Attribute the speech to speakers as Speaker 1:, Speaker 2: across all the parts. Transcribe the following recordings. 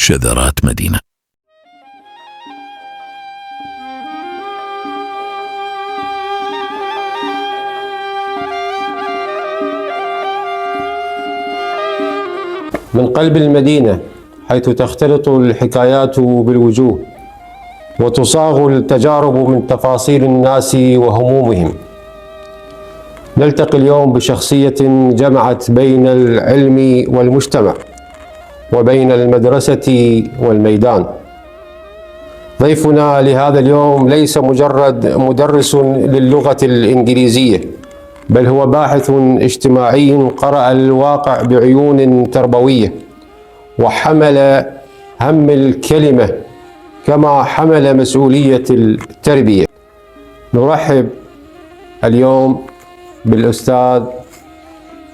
Speaker 1: شذرات مدينة.
Speaker 2: من قلب المدينة حيث تختلط الحكايات بالوجوه وتصاغ التجارب من تفاصيل الناس وهمومهم، نلتقي اليوم بشخصية جمعت بين العلم والمجتمع وبين المدرسة والميدان. ضيفنا لهذا اليوم ليس مجرد مدرس للغة الإنجليزية، بل هو باحث اجتماعي قرأ الواقع بعيون تربوية وحمل هم الكلمة كما حمل مسؤولية التربية. نرحب اليوم بالأستاذ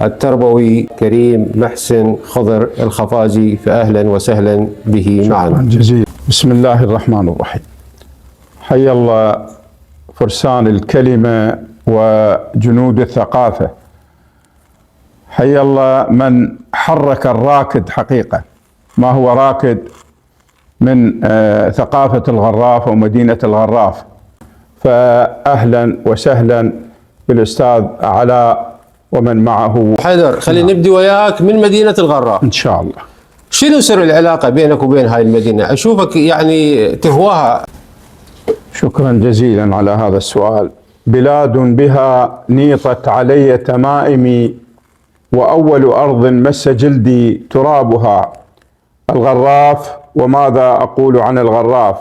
Speaker 2: التربوي كريم محسن خضر الخفاجي، فأهلا وسهلا به معنا.
Speaker 3: جزيلا. بسم الله الرحمن الرحيم. حيا الله فرسان الكلمة وجنود الثقافة، حيا الله من حرك الراكد حقيقة، ما هو راكد من ثقافة الغراف ومدينة الغراف. فأهلا وسهلا بالأستاذ علاء ومن معه.
Speaker 2: حيدر، خلينا نبدي وياك من مدينة الغراف
Speaker 3: إن شاء الله.
Speaker 2: شنو سر العلاقة بينك وبين هاي المدينة؟ أشوفك يعني تهواها.
Speaker 3: شكرا جزيلا على هذا السؤال. بلاد بها نيطت علي تمائمي، وأول أرض مس جلدي ترابها. الغراف، وماذا أقول عن الغراف؟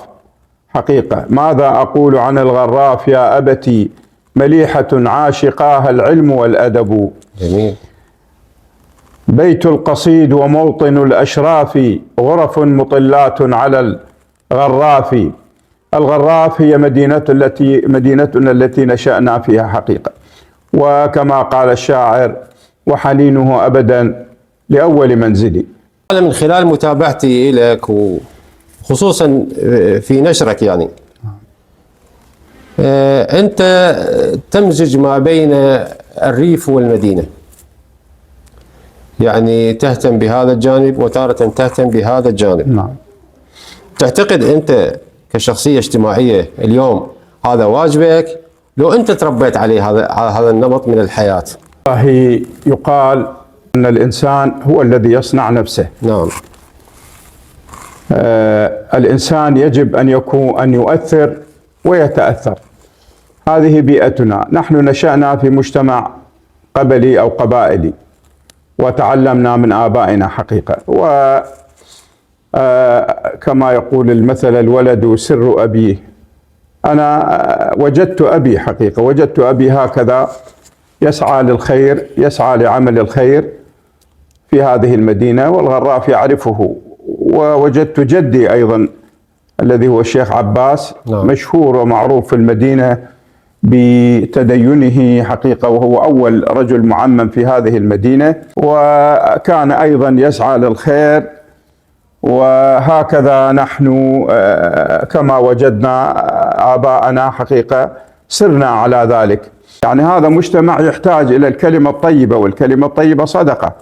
Speaker 3: حقيقة ماذا أقول عن الغراف يا أبتي؟ مليحة عاشقاها العلم والأدب.
Speaker 2: جميل.
Speaker 3: بيت القصيد وموطن الأشراف، غرف مطلات على الغراف. الغراف هي مدينتنا التي نشأنا فيها حقيقة، وكما قال الشاعر: وحنينه أبدا لأول منزلي.
Speaker 2: أنا من خلال متابعتي لك وخصوصا في نشرك يعني أنت تمزج ما بين الريف والمدينة، يعني تهتم بهذا الجانب وتارة تهتم بهذا الجانب.
Speaker 3: نعم.
Speaker 2: تعتقد أنت كشخصية اجتماعية اليوم هذا واجبك لو أنت تربيت عليه هذا النمط من الحياة؟
Speaker 3: والله يقال أن الإنسان هو الذي يصنع نفسه.
Speaker 2: نعم.
Speaker 3: الإنسان يجب أن يؤثر ويتأثر. هذه بيئتنا، نحن نشأنا في مجتمع قبلي أو قبائلي، وتعلمنا من آبائنا حقيقة، وكما يقول المثل: الولد سر أبيه. أنا وجدت أبي حقيقة، وجدت أبي هكذا يسعى للخير، يسعى لعمل الخير في هذه المدينة، والغراف يعرفه. ووجدت جدي أيضا الذي هو الشيخ عباس،
Speaker 2: نعم.
Speaker 3: مشهور ومعروف في المدينة بتدينه حقيقة، وهو أول رجل معمم في هذه المدينة، وكان أيضا يسعى للخير. وهكذا نحن كما وجدنا آباءنا حقيقة سرنا على ذلك. يعني هذا مجتمع يحتاج إلى الكلمة الطيبة، والكلمة الطيبة صدقة.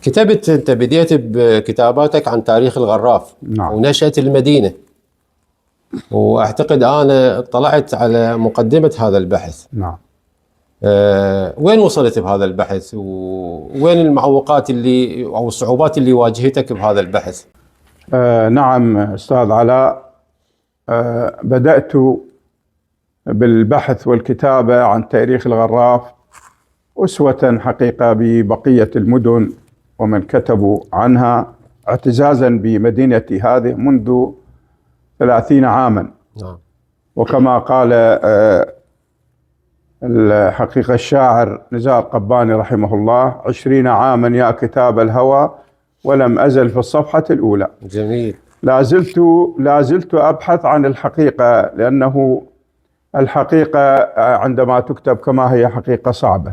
Speaker 2: كتبت أنت، بديت بكتاباتك عن تاريخ الغراف.
Speaker 3: نعم.
Speaker 2: ونشأة المدينة، وأعتقد أنا اطلعت على مقدمة هذا البحث.
Speaker 3: نعم.
Speaker 2: وين وصلت بهذا البحث؟ وين المعوقات اللي أو الصعوبات اللي واجهتك بهذا البحث؟
Speaker 3: نعم أستاذ علاء، بدأت بالبحث والكتابة عن تاريخ الغراف أسوة حقيقة ببقية المدن ومن كتبوا عنها، اعتزازا بمدينتي هذه منذ 30 عاما.
Speaker 2: نعم.
Speaker 3: وكما قال الحقيقة الشاعر نزار قباني رحمه الله: 20 عاما يا كتاب الهوى ولم أزل في الصفحة الأولى.
Speaker 2: جميل.
Speaker 3: لا زلت أبحث عن الحقيقة، لأنه الحقيقة عندما تكتب كما هي حقيقة صعبة.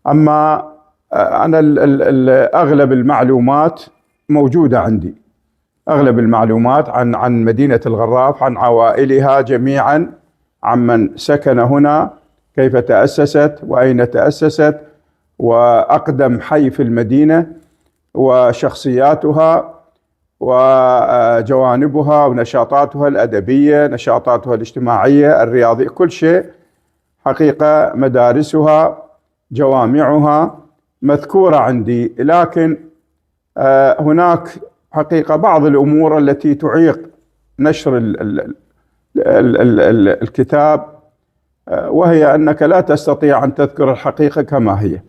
Speaker 3: أما أنا أغلب المعلومات موجودة عندي، أغلب المعلومات عن مدينة الغراف، عن عوائلها جميعا، عمن سكن هنا، كيف تأسست وأين تأسست، وأقدم حي في المدينة وشخصياتها. وجوانبها ونشاطاتها الأدبية، نشاطاتها الاجتماعية، الرياضية، كل شيء حقيقة مدارسها جوامعها مذكورة عندي. لكن هناك حقيقة بعض الأمور التي تعيق نشر الكتاب، وهي أنك لا تستطيع أن تذكر الحقيقة كما هي.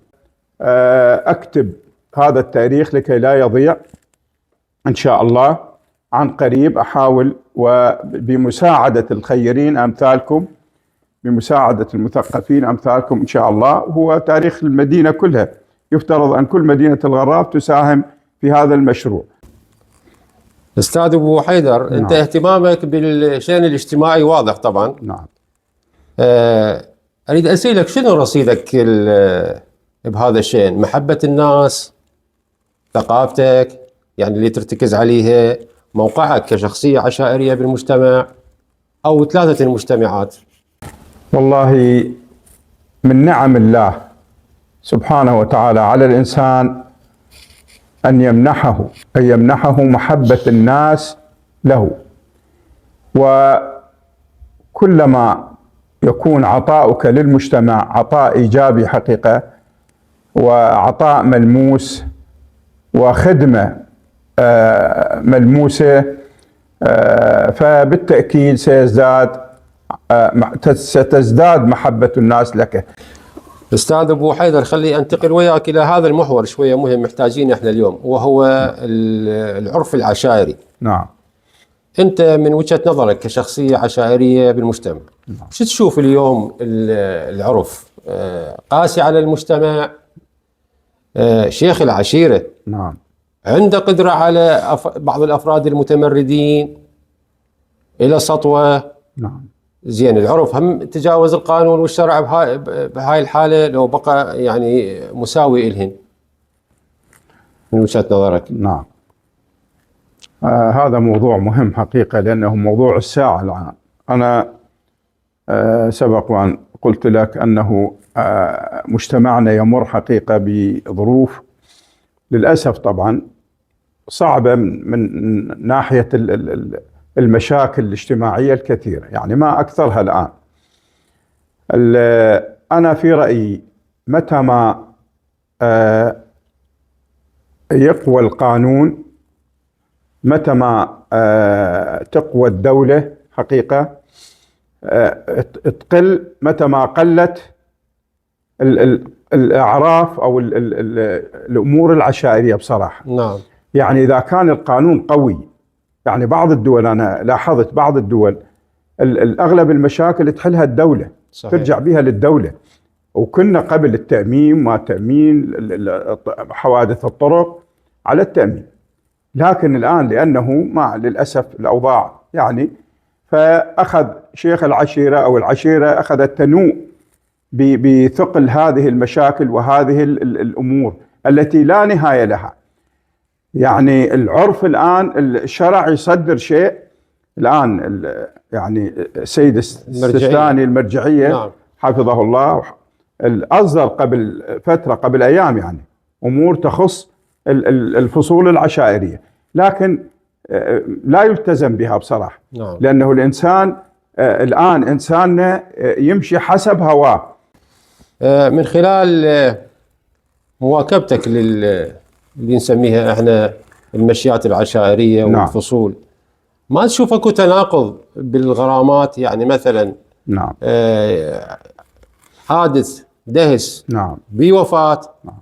Speaker 3: أكتب هذا التاريخ لكي لا يضيع إن شاء الله. عن قريب أحاول وبمساعدة الخيرين أمثالكم، بمساعدة المثقفين أمثالكم إن شاء الله. هو تاريخ المدينة كلها، يفترض أن كل مدينة الغراب تساهم في هذا المشروع.
Speaker 2: أستاذ أبو حيدر،
Speaker 3: نعم.
Speaker 2: أنت اهتمامك بالشأن الاجتماعي واضح طبعا.
Speaker 3: نعم.
Speaker 2: أريد أسألك شنو رصيدك بهذا الشأن؟ محبة الناس، ثقافتك يعني اللي ترتكز عليها، موقعك كشخصية عشائرية بالمجتمع، أو ثلاثة المجتمعات؟
Speaker 3: والله من نعم الله سبحانه وتعالى على الإنسان أن يمنحه محبة الناس له. وكلما يكون عطاؤك للمجتمع عطاء إيجابي حقيقة، وعطاء ملموس، وخدمة ملموسة، فبالتأكيد ستزداد محبة الناس لك.
Speaker 2: أستاذ أبو حيدر، خلي أنتقل وياك إلى هذا المحور شوية مهم محتاجين إحنا اليوم، وهو العرف العشائري.
Speaker 3: نعم.
Speaker 2: أنت من وجهة نظرك كشخصية عشائرية بالمجتمع، شو تشوف اليوم العرف؟ قاسي على المجتمع؟ شيخ العشيرة؟
Speaker 3: نعم.
Speaker 2: عنده قدرة على بعض الأفراد المتمردين إلى سطوة؟
Speaker 3: نعم.
Speaker 2: زين، العرف هم تجاوز القانون والشرع بهاي الحالة لو بقى يعني مساوي إلهن من وجهة نظرك؟
Speaker 3: نعم. هذا موضوع مهم حقيقة، لأنه موضوع الساعة الآن. أنا سبق وأن قلت لك أنه مجتمعنا يمر حقيقة بظروف للأسف طبعا صعبة من ناحية المشاكل الاجتماعية الكثيرة، يعني ما أكثرها الآن. أنا في رأيي متى ما يقوى القانون، متى ما تقوى الدولة حقيقة، تقل متى ما قلت الأعراف أو الأمور العشائرية بصراحة.
Speaker 2: نعم.
Speaker 3: يعني إذا كان القانون قوي، يعني بعض الدول أنا لاحظت بعض الدول الأغلب المشاكل تحلها الدولة. صحيح. ترجع بها للدولة. وكنا قبل التأمين، ما تأمين حوادث الطرق على التأمين، لكن الآن لأنه مع للأسف الأوضاع يعني، فأخذ شيخ العشيرة أو العشيرة أخذت تنوء بثقل هذه المشاكل وهذه الأمور التي لا نهاية لها. يعني العرف الآن الشرع يصدر شيء الآن، يعني السيد السيستاني المرجعية. نعم. حفظه الله أصدر قبل فترة، قبل أيام يعني، أمور تخص الفصول العشائرية، لكن لا يلتزم بها بصراحة.
Speaker 2: نعم.
Speaker 3: لأنه الإنسان الآن إنساننا يمشي حسب هواه.
Speaker 2: من خلال مواكبتك اللي نسميها احنا المشيات العشائرية والفصول، نعم. ما تشوف اكو تناقض بالغرامات؟ يعني مثلا
Speaker 3: نعم.
Speaker 2: حادث دهس،
Speaker 3: نعم.
Speaker 2: بوفاة،
Speaker 3: نعم.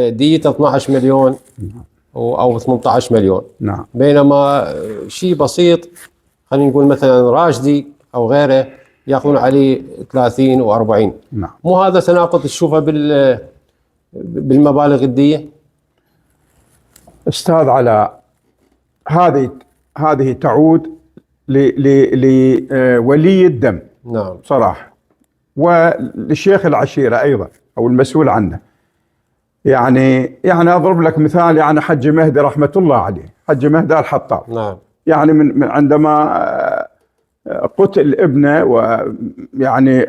Speaker 2: ديته 12 مليون،
Speaker 3: نعم.
Speaker 2: أو 18 مليون،
Speaker 3: نعم.
Speaker 2: بينما شيء بسيط خلينا نقول مثلا راشدي أو غيره يأخذون عليه 30 و40.
Speaker 3: نعم.
Speaker 2: مو هذا تناقض تشوفه بالمبالغ الدية؟
Speaker 3: أستاذ علاء، هذه تعود لولي الدم.
Speaker 2: نعم.
Speaker 3: صراحة، وللشيخ العشيرة أيضا أو المسؤول عنه. يعني أضرب لك مثال، يعني حج مهدي رحمة الله عليه، حج مهدي الحطاب.
Speaker 2: نعم.
Speaker 3: يعني من عندما قتل ابنه، ويعني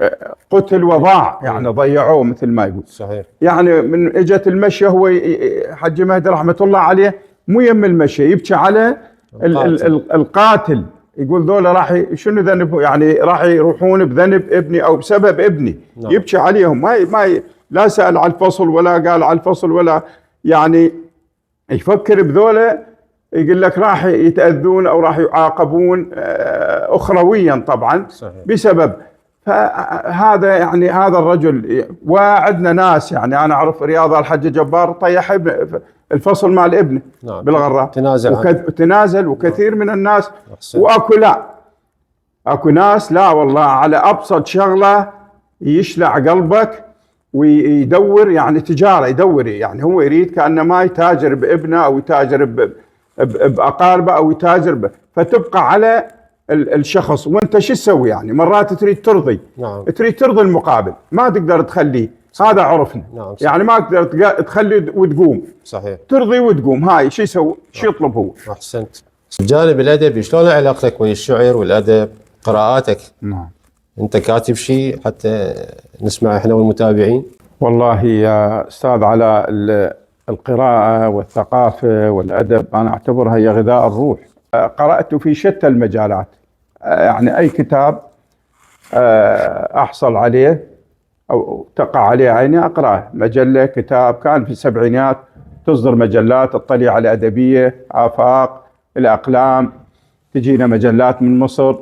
Speaker 3: قتل وضاع، يعني ضيعوه مثل ما يقول.
Speaker 2: صحيح.
Speaker 3: يعني من اجت المشي، هو حج مهدي رحمة الله عليه مو يم المشي، يبكي على القاتل يقول ذولا راح شنو ذنب، يعني راح يروحون بذنب ابني او بسبب ابني. نعم. يبكي عليهم، لا سأل على الفصل ولا قال على الفصل ولا يعني يفكر بذولا، يقول لك راح يتأذون او راح يعاقبون اخرويا طبعا. صحيح. بسبب فهذا يعني هذا الرجل. وعندنا ناس يعني انا اعرف رياض الحج جبار طيح الفصل مع الابن. نعم. بالغراء تنازل وكثير من الناس. اكو ناس لا والله على ابسط شغله يشلع قلبك ويدور، يعني تجاره يدور، يعني هو يريد كأنه ما يتاجر بابنه او يتاجر باقاربه او يتاجر فتبقى على الشخص. وانت شو تسوي؟ يعني مرات تريد ترضي. نعم. تريد ترضي المقابل، ما تقدر تخليه. هذا عرفنا. نعم. يعني ما تقدر تخلي وتقوم. صحيح. ترضي وتقوم، هاي شو يسوي؟ شو يطلب هو؟
Speaker 2: احسنت. الجانب الادبي شلون علاقتك ويا الشعر والادب؟ قراءاتك.
Speaker 3: نعم.
Speaker 2: انت كاتب شيء حتى نسمع احنا والمتابعين؟
Speaker 3: والله يا استاذ على القراءة والثقافة والادب انا اعتبرها هي غذاء الروح. قرأت في شتى المجالات، يعني اي كتاب احصل عليه او تقع عليه عيني اقراه. مجلة، كتاب، كان في السبعينات تصدر مجلات، الطليعة الادبية، آفاق، الاقلام، تجينا مجلات من مصر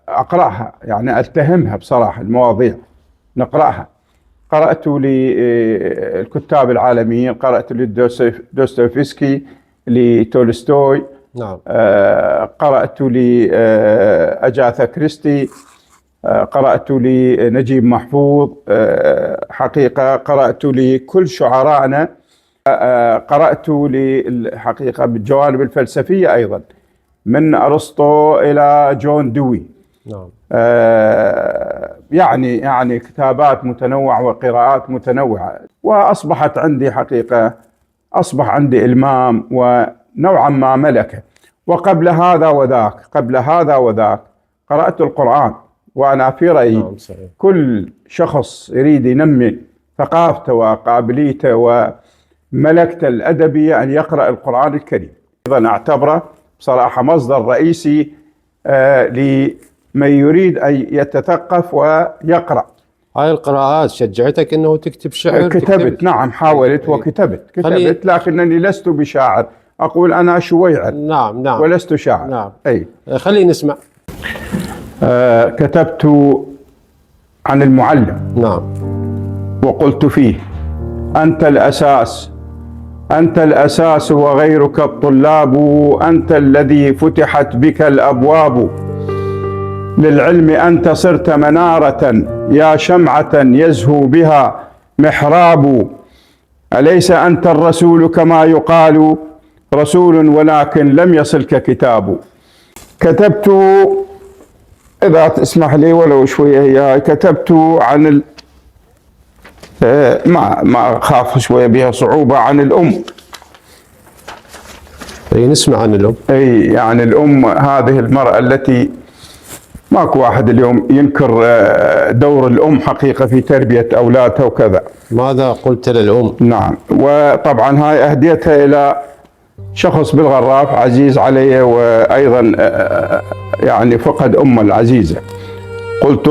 Speaker 3: اقراها، يعني التهمها بصراحة المواضيع نقراها. قرأت للكتاب العالميين، قرأت لدوستويفسكي، لتولستوي. نعم. قرأت لأجاثا كريستي، قرأت لنجيب محفوظ، حقيقة قرأت لكل شعرائنا، قرأت للحقيقة بالجوانب الفلسفية أيضا من أرسطو إلى جون دوي. نعم. يعني كتابات متنوعة وقراءات متنوعة، وأصبحت عندي حقيقة أصبح عندي إلمام ونوعا ما ملكة. وقبل هذا وذاك قرأت القرآن، وأنا في رأيي كل شخص يريد ينمي ثقافته وقابليته وملكته الأدبية أن يقرأ القرآن الكريم. أيضا أعتبره بصراحة مصدر رئيسي لمن يريد أن يتثقف ويقرأ.
Speaker 2: هاي القراءات شجعتك أنه تكتب شعر؟
Speaker 3: كتبت. نعم، حاولت وكتبت لكنني لست بشاعر. أقول أنا شويعر.
Speaker 2: نعم.
Speaker 3: ولست شاعر.
Speaker 2: نعم. خلينا نسمع.
Speaker 3: كتبت عن المعلم.
Speaker 2: نعم.
Speaker 3: وقلت فيه: أنت الأساس وغيرك الطلاب، أنت الذي فتحت بك الأبواب، للعلم أنت صرت منارة يا شمعة يزهو بها محراب، أليس أنت الرسول كما يقال، رسول ولكن لم يصلك كتاب. كتبت، إذا تسمح لي ولو شوية، كتبت عن ما أخاف شوية بها صعوبة، عن الأم.
Speaker 2: نسمع عن الأم.
Speaker 3: يعني الأم هذه المرأة التي ماكو واحد اليوم ينكر دور الأم حقيقة في تربية أولادها وكذا.
Speaker 2: ماذا قلت للأم؟
Speaker 3: نعم. وطبعا هاي أهديتها إلى شخص بالغراف عزيز علي، وأيضا يعني فقد أمه العزيزة. قلت: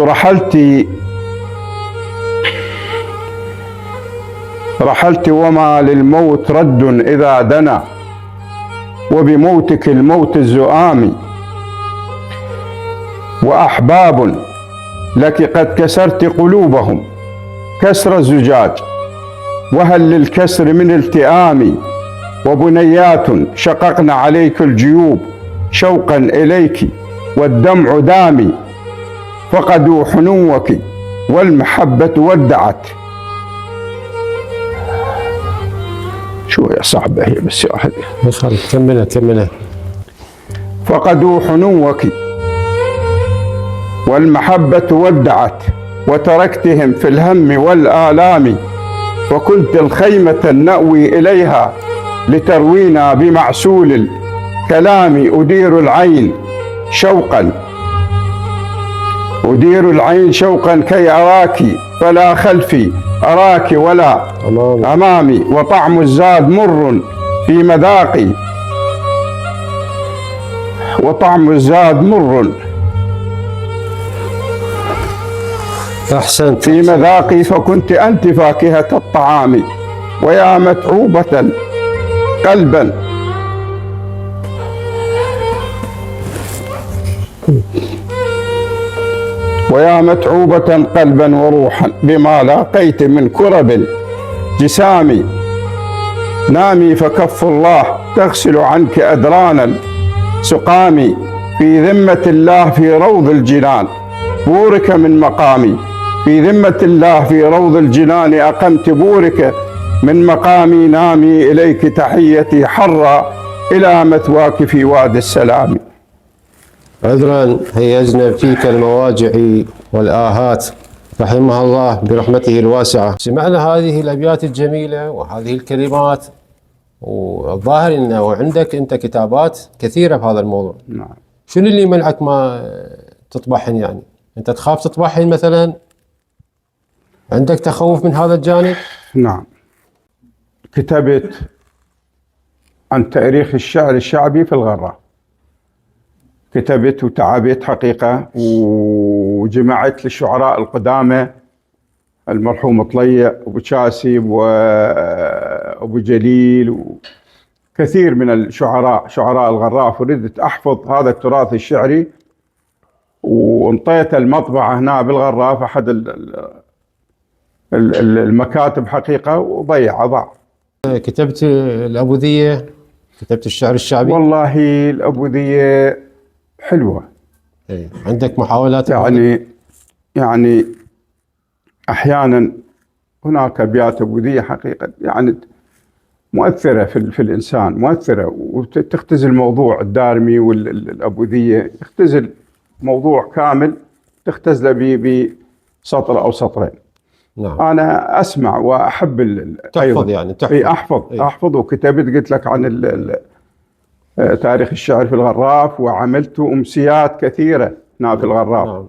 Speaker 3: رحلت وما للموت رد إذا دنا، وبموتك الموت الزؤام، وأحباب لك قد كسرت قلوبهم كسر الزجاج، وهل للكسر من التئام، وبنيات شققن عليك الجيوب شوقا إليك والدمع دامي، فقدوا حنوك والمحبة ودعت. شوية صعبة هي بس يا أحد.
Speaker 2: كملها.
Speaker 3: فقدوا حنوك والمحبة ودعت، وتركتهم في الهم والآلام، وكنت الخيمة نأوي إليها لتروينا بمعسول الكلام. أدير العين شوقا كي أراك، فلا خلفي أراك ولا أمامي، وطعم الزاد مر في مذاقي، وطعم الزاد مر
Speaker 2: أحسنت.
Speaker 3: في مذاقي فكنت أنت فاكهة الطعام ويا متعوبة قلبا ويا متعوبة قلبا وروحا بما لاقيت من كرب جسامي نامي فكف الله تغسل عنك أدرانا سقامي في ذمة الله في روض الجنان بورك من مقامي في ذمة الله في روض الجنان أقمت بورك من مقامي نامي إليك تحيتي حرا إلى مثواك في وادي السلام.
Speaker 2: عذرا هيجنا فيك المواجع والآهات رحمها الله برحمته الواسعة. سمعنا هذه الأبيات الجميلة وهذه الكلمات، والظاهر أنه عندك أنت كتابات كثيرة بهذا الموضوع.
Speaker 3: نعم.
Speaker 2: شنو اللي منعك ما تطبعهن؟ يعني أنت تخاف تطبعهن مثلا؟ عندك تخوف من هذا الجانب؟
Speaker 3: نعم. كتبت عن تاريخ الشعر الشعبي في الغراء، كتبت وتعبت حقيقة، وجمعت للشعراء القدامى المرحوم طليع وابو شاسب وابو جليل وكثير من الشعراء، شعراء الغراء، فردت احفظ هذا التراث الشعري، وانطيت المطبعة هنا بالغراء في احد المكاتب حقيقة، وضاع.
Speaker 2: كتبت الأبوذية، كتبت الشعر الشعبي؟
Speaker 3: والله الأبوذية حلوة.
Speaker 2: إيه. عندك محاولات؟
Speaker 3: يعني أحيانا هناك أبيات أبوذية حقيقة يعني مؤثرة في الإنسان، مؤثرة، وتختزل موضوع الدارمي والأبوذية، يختزل موضوع كامل تختزله بسطر أو سطرين.
Speaker 2: نعم.
Speaker 3: أنا أسمع وأحب
Speaker 2: تحفظ يعني تحفظ.
Speaker 3: إيه أحفظ وكتبت، قلت لك عن تاريخ الشعر في الغراف، وعملت أمسيات كثيرة هنا في الغراف.
Speaker 2: نعم.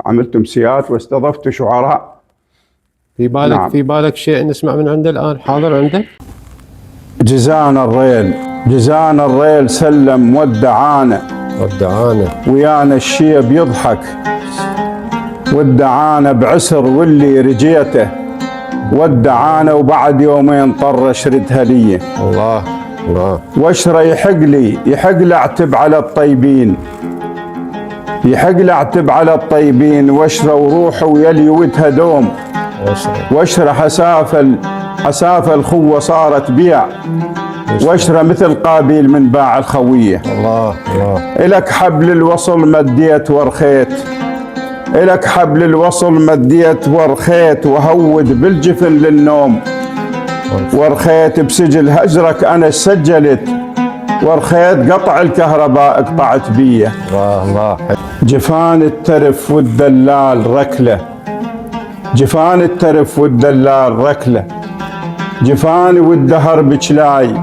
Speaker 3: عملت أمسيات واستضفت شعراء.
Speaker 2: في بالك
Speaker 3: نعم.
Speaker 2: في بالك شيء نسمع من عنده الآن حاضر عندك؟
Speaker 3: جزان الريل سلم ودعانا ويانا الشيب يضحك ودعانا بعسر واللي رجيته ودعانا وبعد يومين طرش ردها لي.
Speaker 2: الله.
Speaker 3: واشرى يحق لي اعتب على الطيبين، واشرى وروحه ويلي ودها دوم، واشرى حسافة الخوة صارت بيع، واشرى مثل قابيل من باع الخوية.
Speaker 2: الله.
Speaker 3: إلك حبل الوصل مديت ورخيت، وهود بالجفن للنوم، ورخيت بسجل هجرك أنا سجلت، ورخيت قطع الكهرباء قطعت بيه.
Speaker 2: الله.
Speaker 3: جفان الترف والدلال ركلة، جفاني والدهر بجلاي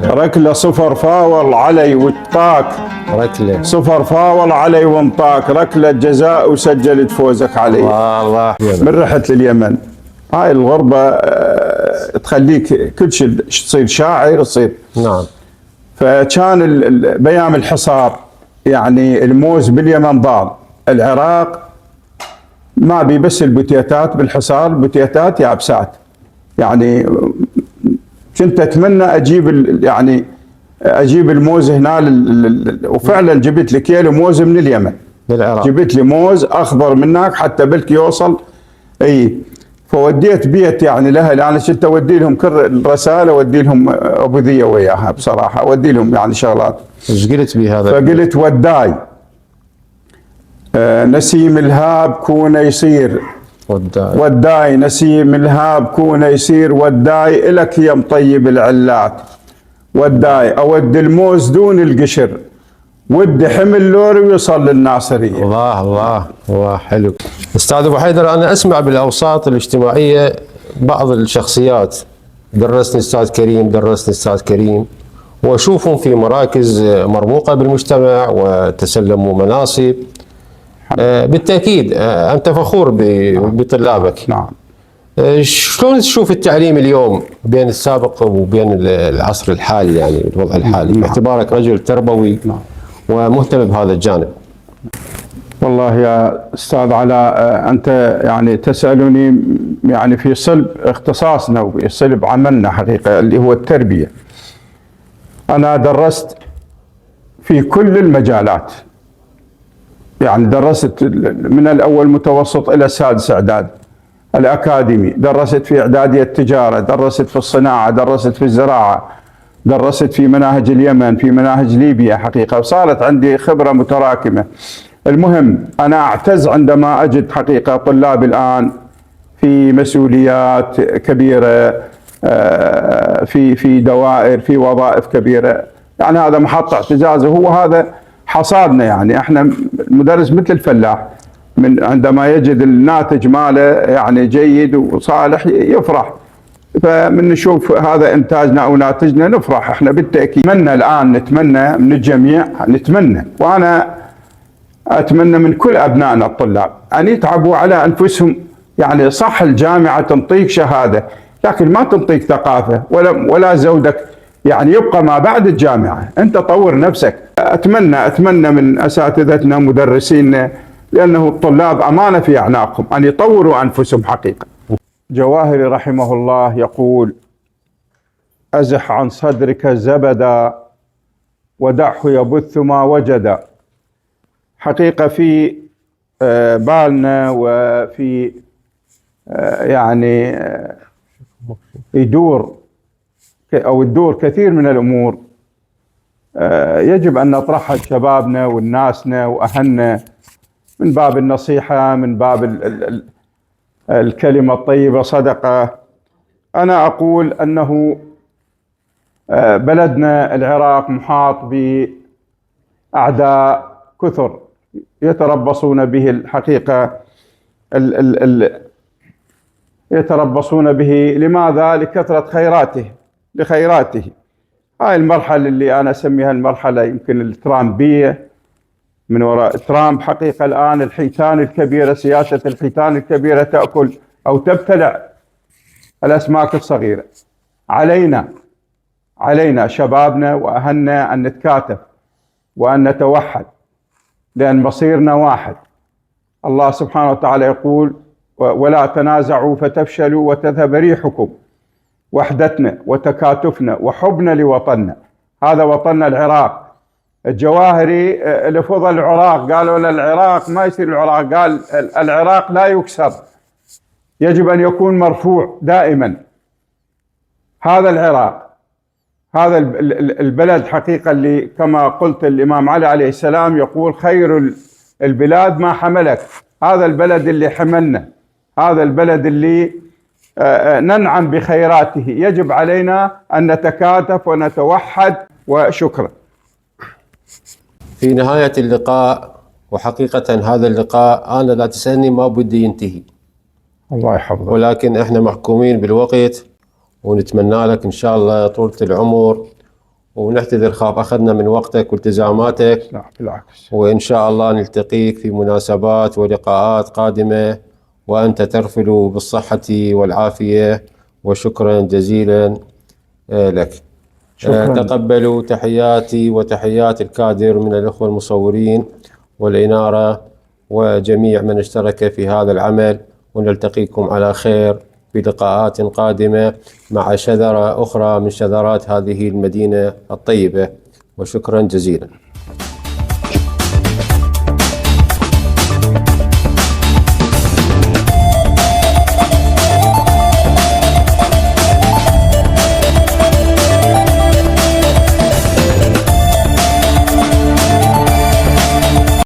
Speaker 3: ركلة، صفر فاول علي والطاك
Speaker 2: ركلة،
Speaker 3: صفر فاول علي وانطاك، ركلة جزاء وسجلت فوزك علي.
Speaker 2: الله.
Speaker 3: من رحت لليمن. هاي الغربة تخليك كل شيء تصير شاعر تصير.
Speaker 2: نعم.
Speaker 3: فكان بيام الحصار، يعني الموز باليمن ضال، العراق ما بي بس البوتيتات بالحصار، البوتيتات يابسات. يعني كنت اتمنى اجيب الموز هنا وفعلا جبت لي كيلو موز من اليمن
Speaker 2: للعراق،
Speaker 3: جبت لي موز اخضر من هناك حتى بلكي يوصل. اي فوديت بيت يعني لاهلي، انا كنت اودي لهم كل الرساله، اودي لهم ابوذيه وياها بصراحه، اودي لهم يعني شغلات.
Speaker 2: ايش قلت بهذا؟
Speaker 3: فقلت وداي نسيم الهاب كون يصير، وداي نسيم الهاب كون يصير، وداي إلك يا مطيب العلات، وداي أود الموز دون القشر، ودي حمل لوري ويوصل للناصرية.
Speaker 2: الله حلو. أستاذ أبو حيدر، أنا أسمع بالأوساط الاجتماعية بعض الشخصيات، درسني أستاذ كريم، وأشوفهم في مراكز مرموقة بالمجتمع وتسلموا مناصب. بالتأكيد أنت فخور بطلابك.
Speaker 3: نعم.
Speaker 2: شلون تشوف التعليم اليوم بين السابق وبين العصر الحالي، يعني الوضع الحالي؟
Speaker 3: نعم.
Speaker 2: باعتبارك رجل تربوي.
Speaker 3: نعم.
Speaker 2: ومهتم بهذا الجانب.
Speaker 3: والله يا أستاذ علاء، أنت يعني تسألني يعني في صلب اختصاصنا وفي صلب عملنا حقيقة اللي هو التربية. أنا درست في كل المجالات، يعني درست من الأول متوسط إلى السادس إعداد، الأكاديمي، درست في إعدادية التجارة، درست في الصناعة، درست في الزراعة، درست في مناهج اليمن، في مناهج ليبيا حقيقة، وصارت عندي خبرة متراكمة. المهم أنا أعتز عندما أجد حقيقة طلاب الآن في مسؤوليات كبيرة، في دوائر، في وظائف كبيرة، يعني هذا محط اعتزاز، وهو هذا حصادنا. يعني احنا المدرس مثل الفلاح، من عندما يجد الناتج ماله يعني جيد وصالح يفرح، فمن نشوف هذا انتاجنا او ناتجنا نفرح احنا بالتاكيد. نتمنى الان، نتمنى من الجميع، نتمنى، وانا اتمنى من كل ابنائنا الطلاب ان يتعبوا على انفسهم. يعني صح الجامعه تنطيك شهاده، لكن ما تنطيك ثقافه ولا زودك، يعني يبقى ما بعد الجامعه انت طور نفسك. اتمنى من اساتذتنا مدرسينا، لانه الطلاب امانه في اعناقهم، ان يطوروا انفسهم حقيقه. جواهري رحمه الله يقول: ازح عن صدرك زبدا ودعه يبث ما وجد. حقيقة في بالنا وفي يعني يدور كثير من الأمور يجب أن نطرحها لشبابنا والناسنا وأهلنا، من باب النصيحة، من باب الكلمة الطيبة صدقة. أنا أقول أنه بلدنا العراق محاط بأعداء كثر يتربصون به الحقيقة، يتربصون به. لماذا؟ لكثرة لخيراته. هاي المرحلة اللي أنا أسميها المرحلة يمكن الترامبية، من وراء ترامب حقيقة الآن الحيتان الكبيرة، سياسة الحيتان الكبيرة تأكل أو تبتلع الأسماك الصغيرة. علينا شبابنا وأهلنا أن نتكاتف وأن نتوحد، لأن مصيرنا واحد. الله سبحانه وتعالى يقول: ولا تنازعوا فتفشلوا وتذهب ريحكم. وحدتنا وتكاتفنا وحبنا لوطننا، هذا وطننا العراق. الجواهري لفظ العراق، قالوا العراق ما يصير العراق، قال العراق لا يكسر، يجب أن يكون مرفوع دائما. هذا العراق، هذا البلد حقيقة اللي كما قلت الإمام علي عليه السلام يقول: خير البلاد ما حملك. هذا البلد اللي حملنا، هذا البلد اللي ننعم بخيراته. يجب علينا أن نتكاتف ونتوحد. وشكرا.
Speaker 2: في نهاية اللقاء، وحقيقة هذا اللقاء أنا لا تسألني ما بدي ينتهي،
Speaker 3: الله يحفظك،
Speaker 2: ولكن إحنا محكومين بالوقت، ونتمنى لك إن شاء الله طولة العمر، ونعتذر خاف أخذنا من وقتك والتزاماتك.
Speaker 3: لا بالعكس،
Speaker 2: وإن شاء الله نلتقيك في مناسبات ولقاءات قادمة، وأنت ترفل بالصحة والعافية. وشكرا جزيلا لك.
Speaker 3: شكرا.
Speaker 2: تقبلوا تحياتي وتحيات الكادر من الأخوة المصورين والإنارة وجميع من اشترك في هذا العمل، ونلتقيكم على خير في لقاءات قادمة مع شذرة أخرى من شذرات هذه المدينة الطيبة. وشكرا جزيلا.